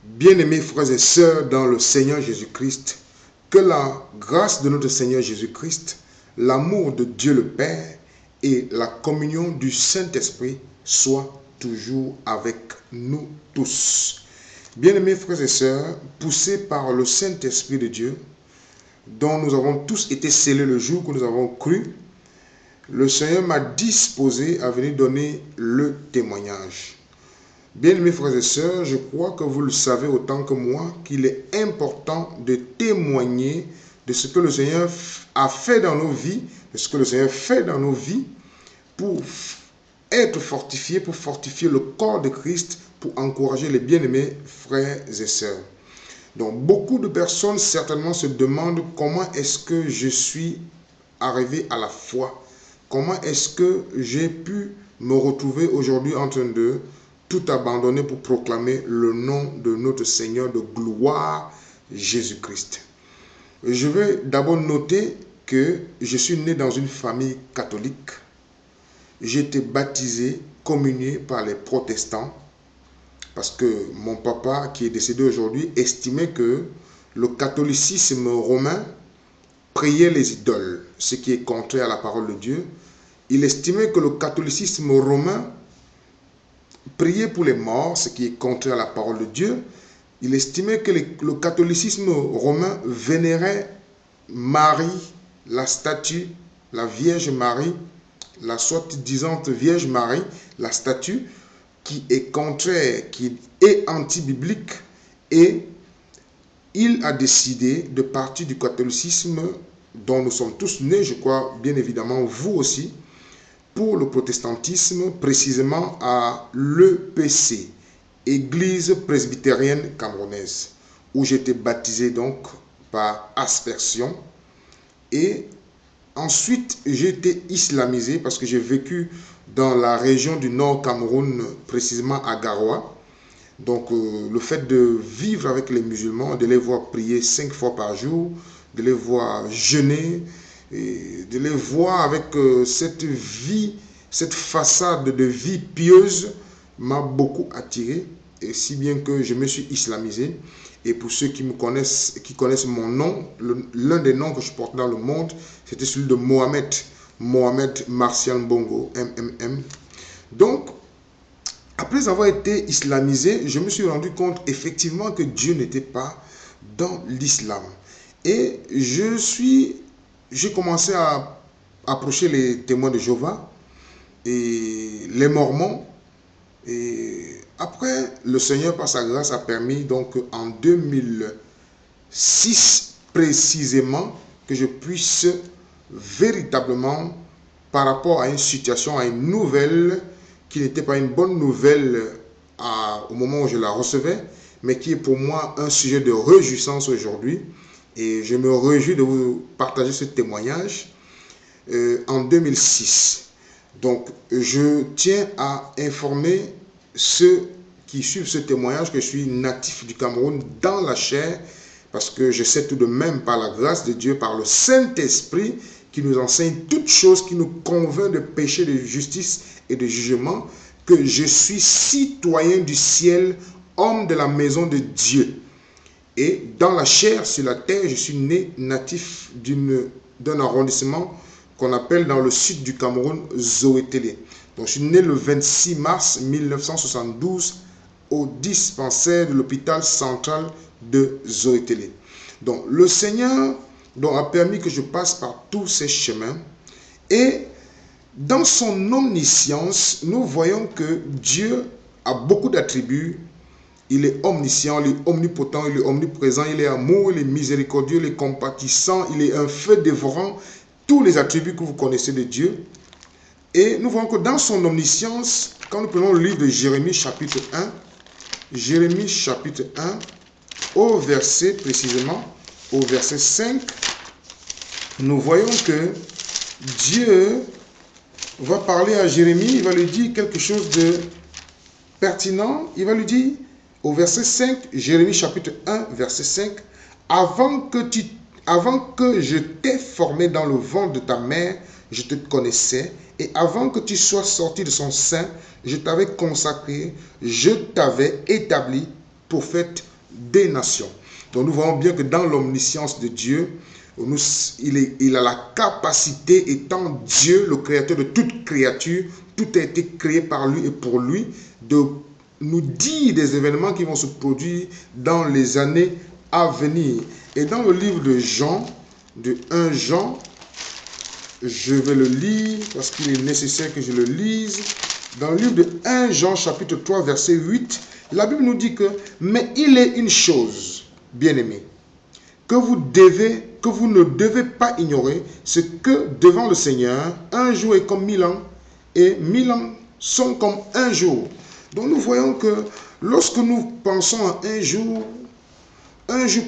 Bien-aimés frères et sœurs dans le Seigneur Jésus-Christ, que la grâce de notre Seigneur Jésus-Christ, l'amour de Dieu le Père et la communion du Saint-Esprit soient toujours avec nous tous. Bien-aimés frères et sœurs, poussés par le Saint-Esprit de Dieu, dont nous avons tous été scellés le jour que nous avons cru, le Seigneur m'a disposé à venir donner le témoignage. Bien-aimés frères et sœurs, je crois que vous le savez autant que moi qu'il est important de témoigner de ce que le Seigneur a fait dans nos vies, de ce que le Seigneur fait dans nos vies pour être fortifié, pour fortifier le corps de Christ, pour encourager les bien-aimés frères et sœurs. Donc beaucoup de personnes certainement se demandent comment est-ce que je suis arrivé à la foi, comment est-ce que j'ai pu me retrouver aujourd'hui en train de tout abandonner pour proclamer le nom de notre Seigneur de gloire, Jésus-Christ. Je vais d'abord noter que je suis né dans une famille catholique. J'ai été baptisé, communié par les protestants, parce que mon papa, qui est décédé aujourd'hui, estimait que le catholicisme romain priait les idoles, ce qui est contraire à la parole de Dieu. Il estimait que le catholicisme romain priait pour les morts, ce qui est contraire à la parole de Dieu. Il estimait que le catholicisme romain vénérait Marie, la statue, la Vierge Marie, la soi-disant Vierge Marie, la statue, qui est contraire, qui est anti-biblique, et il a décidé de partir du catholicisme dont nous sommes tous nés, je crois bien évidemment vous aussi, pour le protestantisme, précisément à l'EPC, Église presbytérienne camerounaise, où j'étais baptisé donc par aspersion. Et ensuite, j'ai été islamisé parce que j'ai vécu dans la région du Nord Cameroun, précisément à Garoua. Donc, le fait de vivre avec les musulmans, de les voir prier 5 fois par jour, de les voir jeûner, et de les voir avec cette vie, cette façade de vie pieuse m'a beaucoup attiré, et si bien que je me suis islamisé. Et pour ceux qui me connaissent, qui connaissent mon nom, l'un des noms que je porte dans le monde, c'était celui de Mohamed, Mohamed Martial Bongo, MMM. Donc, après avoir été islamisé, je me suis rendu compte effectivement que Dieu n'était pas dans l'islam. Et j'ai commencé à approcher les témoins de Jéhovah et les Mormons. Et après, le Seigneur, par sa grâce, a permis, donc en 2006 précisément, que je puisse véritablement, par rapport à une situation, à une nouvelle, qui n'était pas une bonne nouvelle au moment où je la recevais, mais qui est pour moi un sujet de réjouissance aujourd'hui. Et je me réjouis de vous partager ce témoignage en 2006. Donc, je tiens à informer ceux qui suivent ce témoignage que je suis natif du Cameroun dans la chair, parce que je sais tout de même par la grâce de Dieu, par le Saint-Esprit qui nous enseigne toutes choses, qui nous convainc de péché, de justice et de jugement, que je suis citoyen du ciel, homme de la maison de Dieu. Et dans la chair, sur la terre, je suis né natif d'un arrondissement qu'on appelle dans le sud du Cameroun, Zoétélé. Donc je suis né le 26 mars 1972 au dispensaire de l'hôpital central de Zoétélé. Donc le Seigneur a permis que je passe par tous ces chemins, et dans son omniscience, nous voyons que Dieu a beaucoup d'attributs. Il est omniscient, il est omnipotent, il est omniprésent, il est amour, il est miséricordieux, il est compatissant, il est un feu dévorant, tous les attributs que vous connaissez de Dieu. Et nous voyons que dans son omniscience, quand nous prenons le livre de Jérémie chapitre 1, Jérémie chapitre 1, au verset précisément, au verset 5, nous voyons que Dieu va parler à Jérémie, il va lui dire quelque chose de pertinent. Il va lui dire au verset 5, Jérémie chapitre 1, verset 5, avant que je t'ai formé dans le ventre de ta mère, je te connaissais, et avant que tu sois sorti de son sein, je t'avais consacré, je t'avais établi prophète des nations. Donc nous voyons bien que dans l'omniscience de Dieu, il a la capacité, étant Dieu, le créateur de toute créature, tout a été créé par lui et pour lui, de nous dire des événements qui vont se produire dans les années à venir. Et dans le livre de Jean, de 1 Jean, je vais le lire parce qu'il est nécessaire que je le lise. Dans le livre de 1 Jean, chapitre 3, verset 8, la Bible nous dit que « Mais il est une chose, bien-aimés, que vous ne devez pas ignorer, c'est que devant le Seigneur, un jour est comme 1000 ans, et 1000 ans sont comme un jour. » Donc nous voyons que lorsque nous pensons à un jour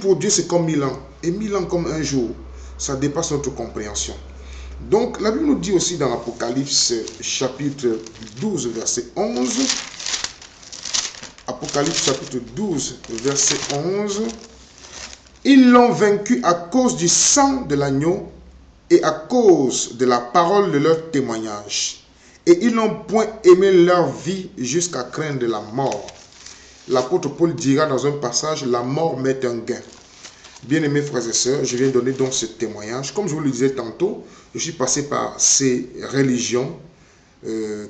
pour Dieu c'est comme 1000 ans, et 1000 ans comme un jour, ça dépasse notre compréhension. Donc la Bible nous dit aussi dans Apocalypse chapitre 12 verset 11, Apocalypse chapitre 12 verset 11, ils l'ont vaincu à cause du sang de l'agneau et à cause de la parole de leur témoignage. Et ils n'ont point aimé leur vie jusqu'à craindre la mort. L'apôtre Paul dira dans un passage, la mort m'est un gain. Bien-aimés frères et sœurs, je viens donner donc ce témoignage. Comme je vous le disais tantôt, je suis passé par ces religions,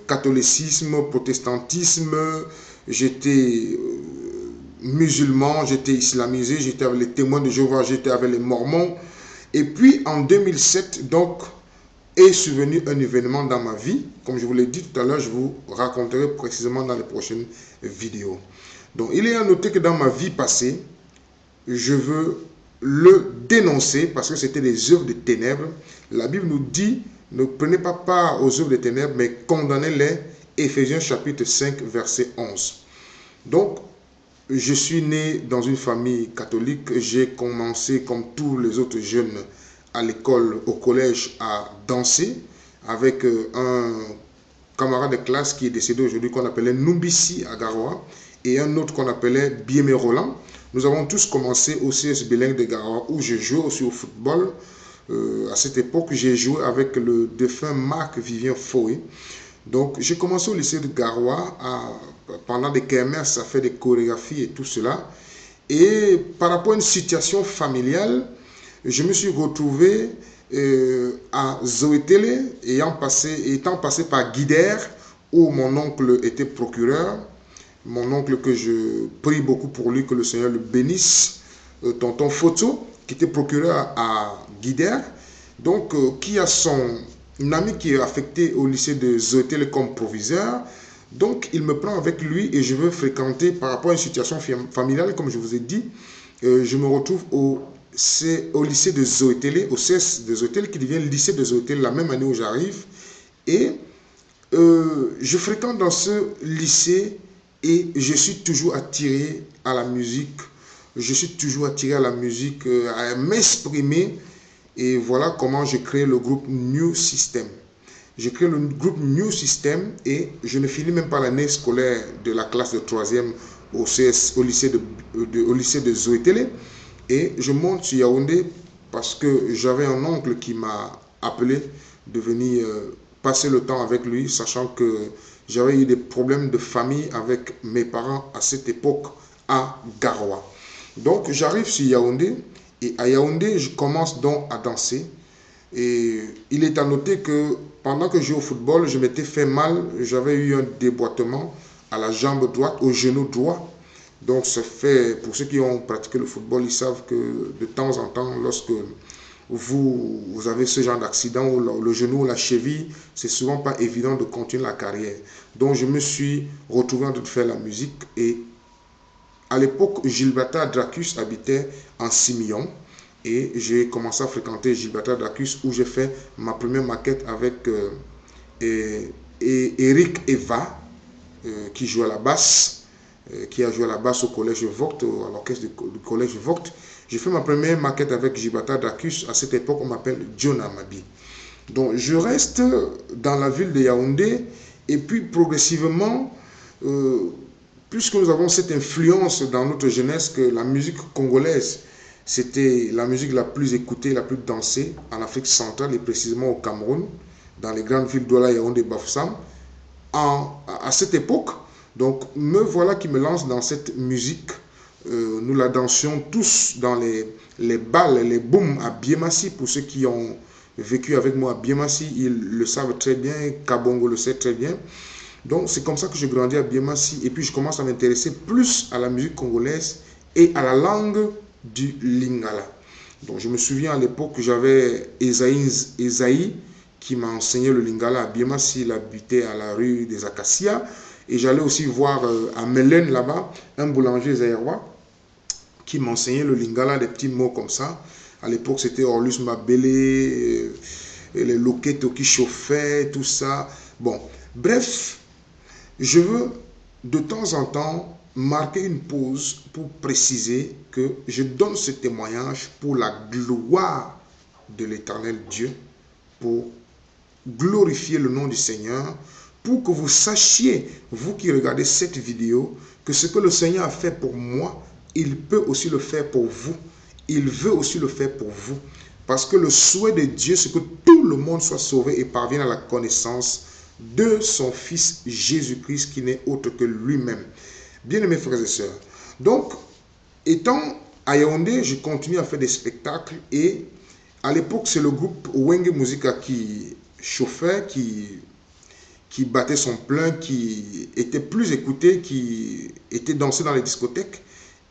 catholicisme, protestantisme, j'étais musulman, j'étais islamisé, j'étais avec les témoins de Jéhovah, j'étais avec les mormons. Et puis en 2007, donc, est survenu un événement dans ma vie. Comme je vous l'ai dit tout à l'heure, je vous raconterai précisément dans les prochaines vidéos. Donc, il est à noter que dans ma vie passée, je veux le dénoncer parce que c'était des œuvres de ténèbres. La Bible nous dit, ne prenez pas part aux œuvres de ténèbres, mais condamnez-les. Éphésiens chapitre 5, verset 11. Donc, je suis né dans une famille catholique. J'ai commencé, comme tous les autres jeunes, à l'école, au collège, à danser avec un camarade de classe qui est décédé aujourd'hui, qu'on appelait Numbisi à Garoua, et un autre qu'on appelait Biémé Roland. Nous avons tous commencé au CS Bilingue de Garoua, où je jouais aussi au football. À cette époque, j'ai joué avec le défunt Marc-Vivien Foué. Donc, j'ai commencé au lycée de Garoua, pendant des kermesses, à faire des chorégraphies et tout cela. Et par rapport à une situation familiale, je me suis retrouvé à Zoétélé, étant passé par Guider, où mon oncle était procureur. Mon oncle que je prie beaucoup pour lui, que le Seigneur le bénisse, tonton Foto, qui était procureur à Guider, donc qui a son ami qui est affecté au lycée de Zoétélé comme proviseur. Donc il me prend avec lui et je veux fréquenter par rapport à une situation familiale, comme je vous ai dit. Je me retrouve au lycée de Zoétélé, au CS de Zoétélé, qui devient le lycée de Zoétélé la même année où j'arrive. Et je fréquente dans ce lycée et je suis toujours attiré à la musique. Je suis toujours attiré à la musique, à m'exprimer. Et voilà comment j'ai créé le groupe New System. J'ai créé le groupe New System et je ne finis même pas l'année scolaire de la classe de 3e au lycée de Zoétélé. Et je monte sur Yaoundé parce que j'avais un oncle qui m'a appelé de venir passer le temps avec lui, sachant que j'avais eu des problèmes de famille avec mes parents à cette époque à Garoua. Donc j'arrive sur Yaoundé et à Yaoundé, je commence donc à danser. Et il est à noter que pendant que je jouais au football, je m'étais fait mal. J'avais eu un déboîtement à la jambe droite, au genou droit. Donc ça fait, pour ceux qui ont pratiqué le football, ils savent que de temps en temps, lorsque vous avez ce genre d'accident, ou le genou ou la cheville, c'est souvent pas évident de continuer la carrière. Donc je me suis retrouvé en train de faire la musique. Et à l'époque, Gilberta Dracus habitait en Simion. Et j'ai commencé à fréquenter Gilberta Dracus où j'ai fait ma première maquette avec Eric Eva, qui joue à la basse, qui a joué à la basse au collège Vogt, à l'orchestre du collège Vogt. J'ai fait ma première maquette avec Gilberta Dracus. À cette époque, on m'appelle Jonah Mabi. Donc, je reste dans la ville de Yaoundé et puis progressivement, puisque nous avons cette influence dans notre jeunesse que la musique congolaise, c'était la musique la plus écoutée, la plus dansée en Afrique centrale et précisément au Cameroun, dans les grandes villes d'Ouala, Yaoundé, Bafoussam. À cette époque, donc me voilà qui me lance dans cette musique nous la dansions tous dans les balles, les booms à Biemassi. Pour ceux qui ont vécu avec moi à Biemassi, ils le savent très bien, Kabongo le sait très bien. Donc c'est comme ça que je grandis à Biemassi et puis je commence à m'intéresser plus à la musique congolaise et à la langue du Lingala. Donc je me souviens à l'époque que j'avais Esaïe qui m'a enseigné le Lingala à Biemassi. Il habitait à la rue des Acacias et j'allais aussi voir à Mélène là-bas un boulanger zaïrois qui m'enseignait le Lingala, des petits mots comme ça. À l'époque c'était Orlus Mabélé, les loquettes qui chauffaient, tout ça. Bon, bref, je veux de temps en temps marquer une pause pour préciser que je donne ce témoignage pour la gloire de l'Éternel Dieu, pour glorifier le nom du Seigneur, pour que vous sachiez, vous qui regardez cette vidéo, que ce que le Seigneur a fait pour moi, il peut aussi le faire pour vous. Il veut aussi le faire pour vous. Parce que le souhait de Dieu, c'est que tout le monde soit sauvé et parvienne à la connaissance de son Fils Jésus-Christ qui n'est autre que lui-même. Bien-aimés frères et sœurs, donc, étant à Yaoundé, je continue à faire des spectacles et à l'époque, c'est le groupe Wenge Musica qui chauffait, qui battait son plein, qui était plus écouté, qui était dansé dans les discothèques.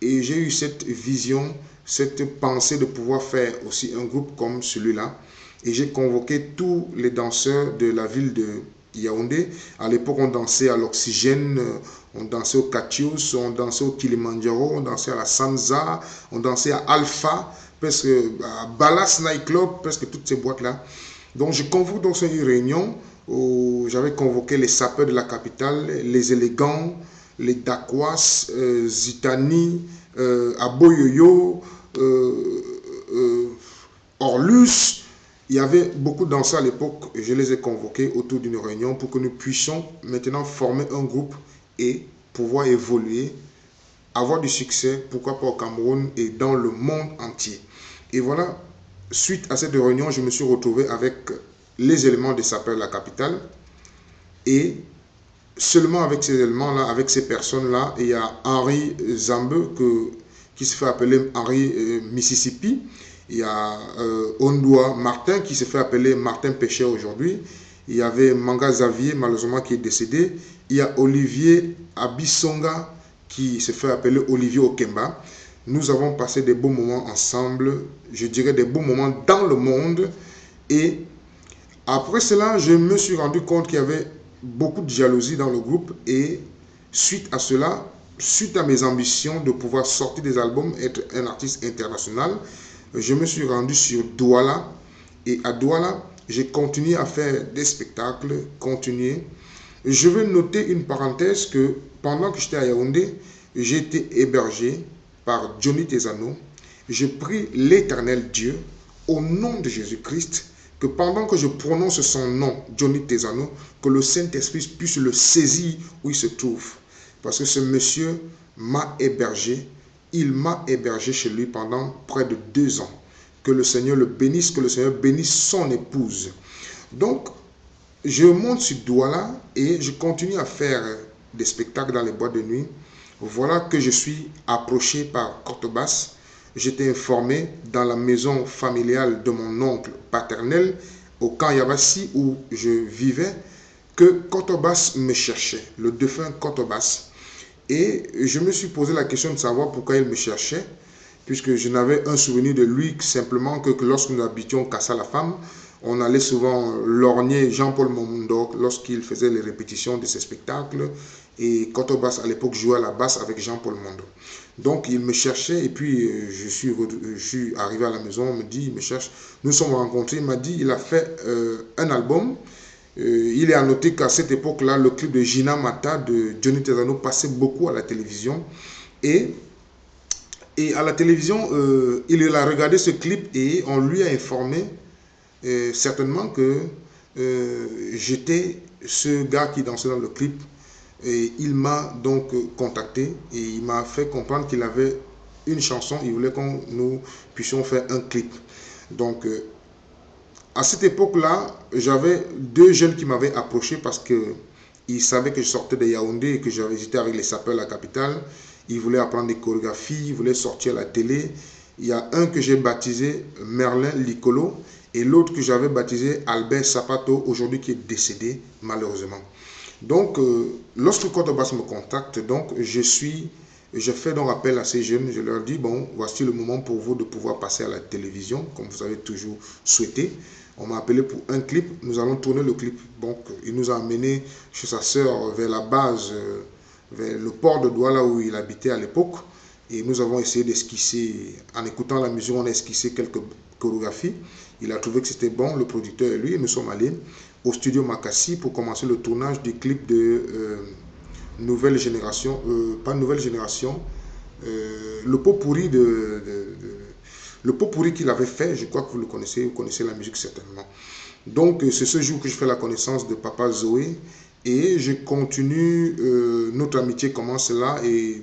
Et j'ai eu cette vision, cette pensée de pouvoir faire aussi un groupe comme celui-là. Et j'ai convoqué tous les danseurs de la ville de Yaoundé. À l'époque, on dansait à l'Oxygène, on dansait au Katius, on dansait au Kilimanjaro, on dansait à la Sanza, on dansait à Alpha, presque à Balas Nightclub, presque toutes ces boîtes-là. Donc, je convoque dans une réunion où j'avais convoqué les sapeurs de la capitale, les élégants, les Dakwas, Zitani, Aboyoyo, Orlus. Il y avait beaucoup de danseurs à l'époque, je les ai convoqués autour d'une réunion pour que nous puissions maintenant former un groupe et pouvoir évoluer, avoir du succès, pourquoi pas au Cameroun et dans le monde entier. Et voilà, suite à cette réunion, je me suis retrouvé avec les éléments des sapeurs de la capitale et seulement avec ces éléments-là, avec ces personnes-là, il y a Henri Zambe qui se fait appeler Henri Mississippi. Il y a Ondua Martin qui se fait appeler Martin Péché aujourd'hui. Il y avait Manga Xavier, malheureusement, qui est décédé. Il y a Olivier Abisonga qui se fait appeler Olivier Okemba. Nous avons passé des beaux moments ensemble, je dirais des beaux moments dans le monde. Et après cela, je me suis rendu compte qu'il y avait beaucoup de jalousie dans le groupe. Et suite à cela, suite à mes ambitions de pouvoir sortir des albums, être un artiste international, je me suis rendu sur Douala. Et à Douala, j'ai continué à faire des spectacles, continuer. Je veux noter une parenthèse que pendant que j'étais à Yaoundé, j'ai été hébergé par Johnny Tezano. Je prie l'Éternel Dieu, au nom de Jésus-Christ, que pendant que je prononce son nom, Johnny Tezano, que le Saint-Esprit puisse le saisir où il se trouve. Parce que ce monsieur m'a hébergé. Il m'a hébergé chez lui pendant près de 2 ans. Que le Seigneur le bénisse, que le Seigneur bénisse son épouse. Donc, je monte sur Douala et je continue à faire des spectacles dans les boîtes de nuit. Voilà que je suis approché par Cotobas. J'étais informé dans la maison familiale de mon oncle paternel, au camp Yabassi où je vivais, que Cotobas me cherchait, le défunt Cotobas. Et je me suis posé la question de savoir pourquoi il me cherchait, puisque je n'avais un souvenir de lui simplement que lorsque nous habitions Kassa la femme, on allait souvent lorgner Jean-Paul Mondo lorsqu'il faisait les répétitions de ses spectacles. Et Cotobas, à l'époque, jouait à la basse avec Jean-Paul Mondo. Donc, il me cherchait et puis je suis arrivé à la maison, on me dit, il me cherche. Nous sommes rencontrés, il m'a dit, il a fait un album. Il est à noter qu'à cette époque-là, le clip de Gina Mata de Johnny Tezano passait beaucoup à la télévision. Et à la télévision, il a regardé ce clip et on lui a informé certainement que j'étais ce gars qui dansait dans le clip. Et il m'a donc contacté et il m'a fait comprendre qu'il avait une chanson. Il voulait que nous puissions faire un clip. Donc, à cette époque-là, j'avais 2 jeunes qui m'avaient approché parce qu'ils savaient que je sortais de Yaoundé et que j'avais visité avec les sapeurs de la capitale. Ils voulaient apprendre des chorégraphies, ils voulaient sortir à la télé. Il y a un que j'ai baptisé Merlin Licolo et l'autre que j'avais baptisé Albert Sapato, aujourd'hui qui est décédé malheureusement. Donc, lorsque Contrebasse me contacte, donc je fais donc appel à ces jeunes, je leur dis, bon, voici le moment pour vous de pouvoir passer à la télévision, comme vous avez toujours souhaité. On m'a appelé pour un clip, nous allons tourner le clip. Donc, il nous a amené chez sa sœur vers la base, vers le port de Douala où il habitait à l'époque. Et nous avons essayé d'esquisser, en écoutant la musique, on a esquissé quelques chorégraphies. Il a trouvé que c'était bon, le producteur et lui, et nous sommes allés au studio Makassi pour commencer le tournage du clip de Nouvelle Génération, pas Nouvelle Génération, le pot pourri le pot pourri qu'il avait fait, je crois que vous connaissez la musique certainement. Donc c'est ce jour que je fais la connaissance de Papa Zoé et je continue, notre amitié commence là et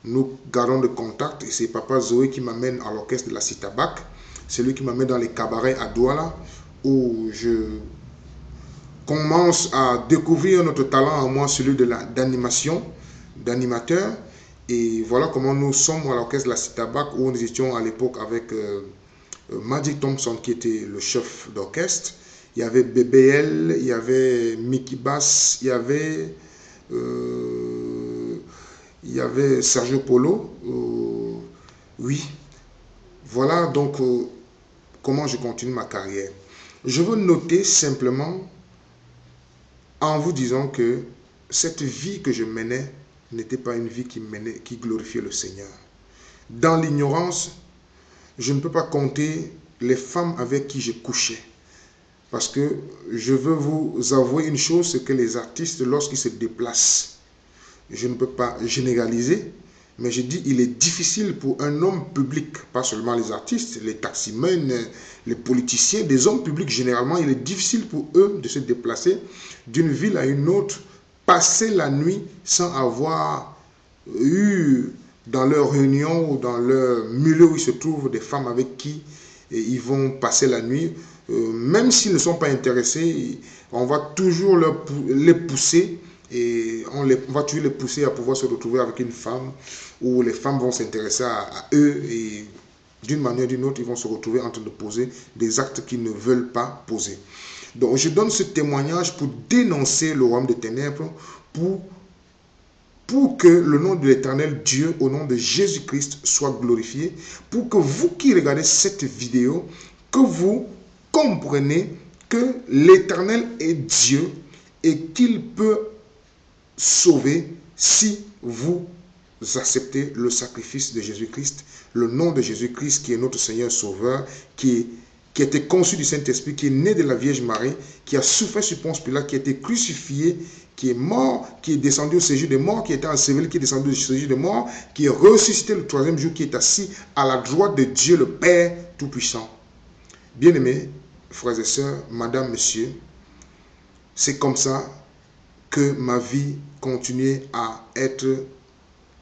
nous gardons de contact et c'est Papa Zoé qui m'amène à l'orchestre de la Citabac, c'est lui qui m'amène dans les cabarets à Douala où je commence à découvrir notre talent en moi, celui d'animation, d'animateur. Et voilà comment nous sommes à l'orchestre de la Citabac où nous étions à l'époque avec Magic Thompson qui était le chef d'orchestre. Il y avait BBL, il y avait Mickey Bass, il y avait Sergio Polo. Oui, voilà donc comment je continue ma carrière. Je veux noter simplement en vous disant que cette vie que je menais n'était pas une vie qui glorifiait le Seigneur. Dans l'ignorance, je ne peux pas compter les femmes avec qui je couchais. Parce que je veux vous avouer une chose, c'est que les artistes, lorsqu'ils se déplacent, je ne peux pas généraliser, mais je dis il est difficile pour un homme public, pas seulement les artistes, les taximens, les politiciens, des hommes publics généralement, il est difficile pour eux de se déplacer d'une ville à une autre, passer la nuit sans avoir eu dans leur réunion ou dans leur milieu où ils se trouvent des femmes avec qui ils vont passer la nuit. Même s'ils ne sont pas intéressés, on va toujours les pousser et on va toujours les pousser à pouvoir se retrouver avec une femme où les femmes vont s'intéresser à eux et d'une manière ou d'une autre, ils vont se retrouver en train de poser des actes qu'ils ne veulent pas poser. Donc, je donne ce témoignage pour dénoncer le royaume des ténèbres, pour que le nom de l'Éternel Dieu, au nom de Jésus-Christ, soit glorifié, pour que vous qui regardez cette vidéo, que vous compreniez que l'Éternel est Dieu et qu'il peut sauver si vous acceptez le sacrifice de Jésus-Christ, le nom de Jésus-Christ qui est notre Seigneur Sauveur, qui a été conçu du Saint-Esprit, qui est né de la Vierge Marie, qui a souffert sur Ponce Pilate, qui a été crucifié, qui est mort, qui est descendu au séjour des morts, qui était enseveli, qui est descendu au séjour des morts, qui est ressuscité le troisième jour, qui est assis à la droite de Dieu le Père Tout-Puissant. Bien-aimés, frères et sœurs, madame, monsieur, c'est comme ça que ma vie continuait à être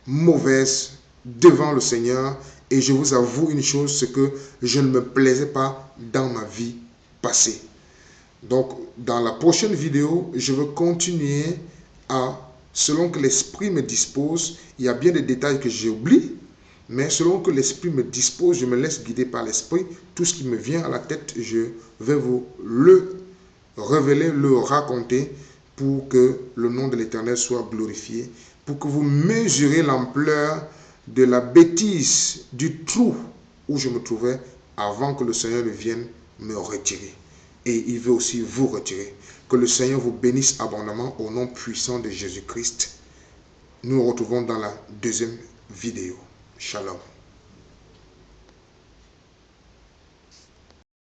mauvaise devant le Seigneur. Et je vous avoue une chose, c'est que je ne me plaisais pas dans ma vie passée. Donc, dans la prochaine vidéo, je veux continuer à, selon que l'Esprit me dispose, il y a bien des détails que j'oublie, mais selon que l'Esprit me dispose, je me laisse guider par l'Esprit. Tout ce qui me vient à la tête, je vais vous le révéler, le raconter pour que le nom de l'Éternel soit glorifié, pour que vous mesurez l'ampleur de la bêtise, du trou où je me trouvais avant que le Seigneur ne vienne me retirer. Et il veut aussi vous retirer. Que le Seigneur vous bénisse abondamment au nom puissant de Jésus-Christ. Nous nous retrouvons dans la deuxième vidéo. Shalom.